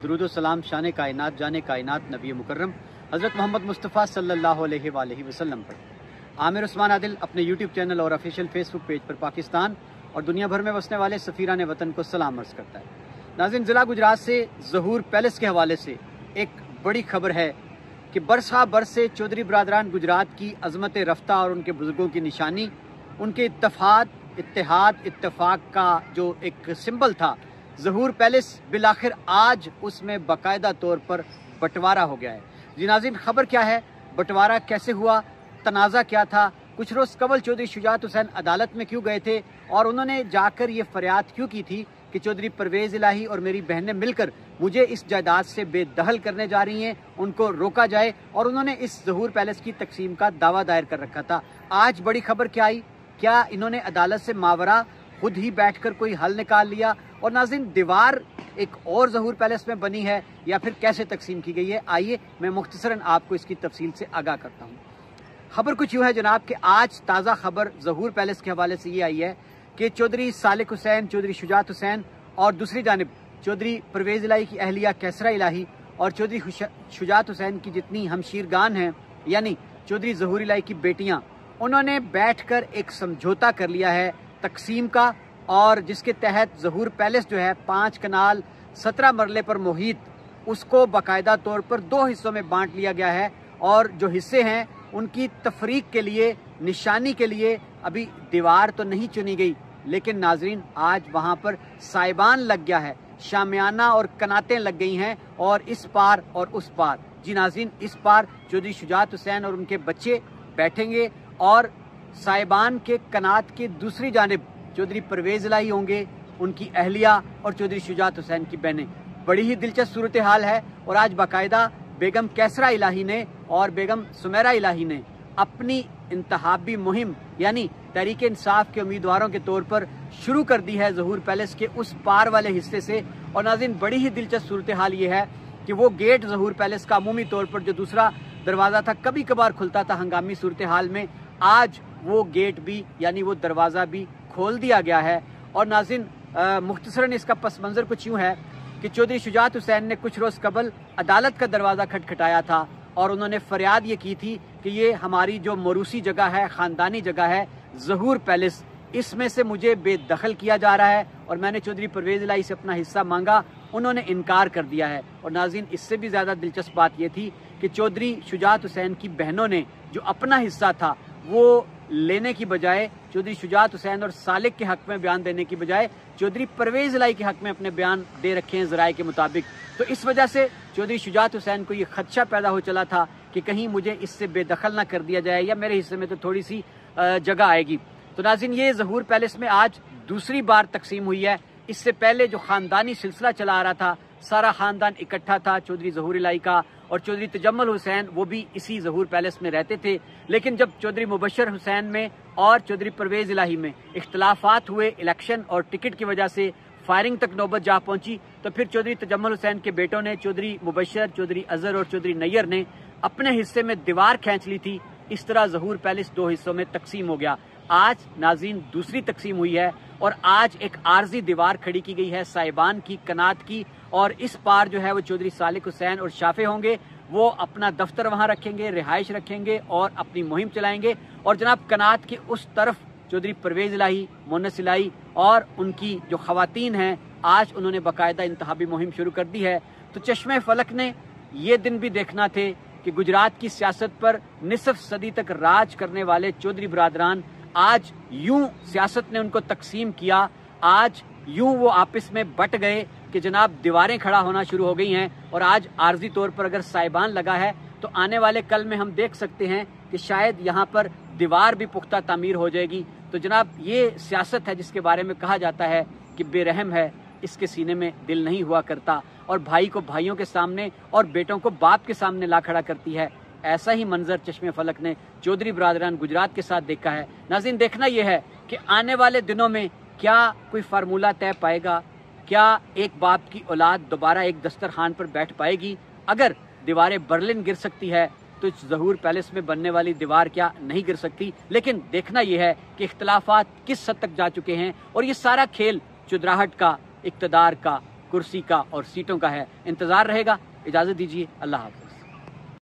दुरूद व सलाम शान कायनात जाने कायनात नबी मुकर्रम हज़रत मोहम्मद मुस्तफ़ा सल्लल्लाहु अलैहि वसल्लम पर। आमिर उस्मान आदिल अपने यूट्यूब चैनल और ऑफिशियल फेसबुक पेज पर पाकिस्तान और दुनिया भर में बसने वाले सफ़ीरान वतन को सलाम अर्ज़ करता है। नाज़रीन, ज़िला गुजरात से ज़हूर पैलेस के हवाले से एक बड़ी खबर है कि बरसा बरस से चौधरी बरादरान गुजरात की अज़मत रफ्ता और उनके बुज़ुर्गों की निशानी, उनके इत्तेफाक का जो एक सिंबल था ज़हूर पैलेस, बिलाखिर आज उसमें बाकायदा तौर पर बंटवारा हो गया है। जी नाज़रीन, खबर क्या है, बंटवारा कैसे हुआ, तनाज़ा क्या था, कुछ रोज़ कबल चौधरी शुजात हुसैन अदालत में क्यों गए थे और उन्होंने जाकर ये फरियाद क्यों की थी कि चौधरी परवेज़ इलाही और मेरी बहनें मिलकर मुझे इस जायदाद से बेदखल करने जा रही हैं, उनको रोका जाए, और उन्होंने इस ज़हूर पैलेस की तकसीम का दावा दायर कर रखा था। आज बड़ी खबर क्या आई, क्या इन्होंने अदालत से मावरा खुद ही बैठकर कोई हल निकाल लिया, और नाज़रीन दीवार एक और ज़हूर पैलेस में बनी है या फिर कैसे तकसीम की गई है, आइए मैं मुख्तसरन आपको इसकी तफसील से आगाह करता हूँ। खबर कुछ यूँ है जनाब कि आज ताज़ा खबर ज़हूर पैलेस के हवाले से ये आई है कि चौधरी सालिक हुसैन, चौधरी शुजात हुसैन और दूसरी जानिब चौधरी परवेज़ इलाही की अहलिया कैसरा इलाही और चौधरी शुजात हुसैन की जितनी हमशीरगान हैं, यानी चौधरी ज़हूर इलाही की बेटियाँ, उन्होंने बैठकर एक समझौता कर लिया है तकसीम का, और जिसके तहत ज़हूर पैलेस जो है 5 कनाल 17 मरले पर मुहित, उसको बाकायदा तौर पर 2 हिस्सों में बांट लिया गया है, और जो हिस्से हैं उनकी तफरीक के लिए, निशानी के लिए अभी दीवार तो नहीं चुनी गई, लेकिन नाजरीन आज वहाँ पर साइबान लग गया है, शामियाना और कनातें लग गई हैं, और इस पार और उस पार। जी नाजरीन, इस पार चौधरी शुजात हुसैन और उनके बच्चे बैठेंगे और साइबान के कनात के दूसरी जानिब चौधरी परवेज़ इलाही होंगे, उनकी अहलिया और चौधरी शुजात हुसैन की बहनें। बड़ी ही दिलचस्प सूरत हाल है, और आज बाकायदा बेगम कैसरा इलाही ने और बेगम सुमेरा इलाही ने अपनी इंतहाबी मुहिम यानी तहरीक इंसाफ के उम्मीदवारों के तौर पर शुरू कर दी है ज़हूर पैलेस के उस पार वाले हिस्से से। और नाज़रीन बड़ी ही दिलचस्प सूरत हाल ये है कि वो गेट ज़हूर पैलेस का अमूमी तौर पर जो दूसरा दरवाज़ा था, कभी कभार खुलता था हंगामी सूरत हाल में, आज वो गेट भी यानी वो दरवाज़ा भी खोल दिया गया है। और नाज़रीन मुख्तसरन इसका पस मंज़र कुछ यूँ है कि चौधरी शुजात हुसैन ने कुछ रोज़ कबल अदालत का दरवाज़ा खटखटाया था, और उन्होंने फरियाद ये की थी कि ये हमारी जो मरूसी जगह है, ख़ानदानी जगह है ज़हूर पैलेस, इसमें से मुझे बेदखल किया जा रहा है, और मैंने चौधरी परवेज़ इलाही से अपना हिस्सा मांगा, उन्होंने इनकार कर दिया है। और नाज़रीन इससे भी ज़्यादा दिलचस्प बात ये थी कि चौधरी शुजात हुसैन की बहनों ने जो अपना हिस्सा था वो लेने की बजाय, चौधरी शुजात हुसैन और सालिक के हक में बयान देने की बजाय चौधरी परवेज़ इलाही के हक में अपने बयान दे रखे हैं ज़राए के मुताबिक। तो इस वजह से चौधरी शुजात हुसैन को ये खदशा पैदा हो चला था कि कहीं मुझे इससे बेदखल ना कर दिया जाए, या मेरे हिस्से में तो थोड़ी सी जगह आएगी। तो नाज़रीन ये ज़हूर पैलेस में आज दूसरी बार तकसीम हुई है। इससे पहले जो ख़ानदानी सिलसिला चला आ रहा था, सारा ख़ानदान इकट्ठा था चौधरी ज़हूर इलाही का, और चौधरी तजम्मुल हुसैन वो भी इसी ज़हूर पैलेस में रहते थे। लेकिन जब चौधरी मुबशर हुसैन में और चौधरी परवेज़ इलाही में इख्तलाफात हुए, इलेक्शन और टिकट की वजह से फायरिंग तक नौबत जा पहुंची, तो फिर चौधरी तजम्मुल हुसैन के बेटों ने, चौधरी मुबशर, चौधरी अजहर और चौधरी नैयर ने अपने हिस्से में दीवार खींच ली थी। इस तरह ज़हूर पैलेस 2 हिस्सों में तकसीम हो गया। आज नाज़रीन दूसरी तकसीम हुई है, और आज एक आर्जी दीवार खड़ी की गई है साइबान की, कनात की, और इस पार जो है वो चौधरी सालिक हुसैन और शाफे होंगे, वो अपना दफ्तर वहाँ रखेंगे, रिहाइश रखेंगे और अपनी मुहिम चलाएंगे। और जनाब कनात के उस तरफ चौधरी परवेज़ इलाही, मोनस इलाही और उनकी जो खवातीन हैं, आज उन्होंने बाकायदा इंतहाबी मुहिम शुरू कर दी है। तो चश्मे फलक ने ये दिन भी देखना थे कि गुजरात की सियासत पर निसफ सदी तक राज करने वाले चौधरी बरादरान आज यूं सियासत ने उनको तकसीम किया, आज यूं वो आपस में बट गए कि जनाब दीवारें खड़ा होना शुरू हो गई हैं। और आज आर्जी तौर पर अगर साइबान लगा है तो आने वाले कल में हम देख सकते हैं कि शायद यहाँ पर दीवार भी पुख्ता तामीर हो जाएगी। तो जनाब ये सियासत है जिसके बारे में कहा जाता है कि बेरहम है, इसके सीने में दिल नहीं हुआ करता, और भाई को भाइयों के सामने और बेटों को बाप के सामने ला खड़ा करती है। ऐसा ही मंजर चश्मे फलक ने चौधरी बरादरान गुजरात के साथ देखा है। नाज़रीन देखना यह है कि आने वाले दिनों में क्या कोई फार्मूला तय पाएगा, क्या एक बाप की औलाद दोबारा एक दस्तरखान पर बैठ पाएगी। अगर दीवारें बर्लिन गिर सकती है तो ज़हूर पैलेस में बनने वाली दीवार क्या नहीं गिर सकती। लेकिन देखना यह है कि इख्तलाफात किस हद तक जा चुके हैं, और ये सारा खेल चुदराहट का, इक़्तिदार का, کرسی کا اور سیٹوں کا ہے. انتظار رہے گا. اجازت دیجیے. اللہ حافظ.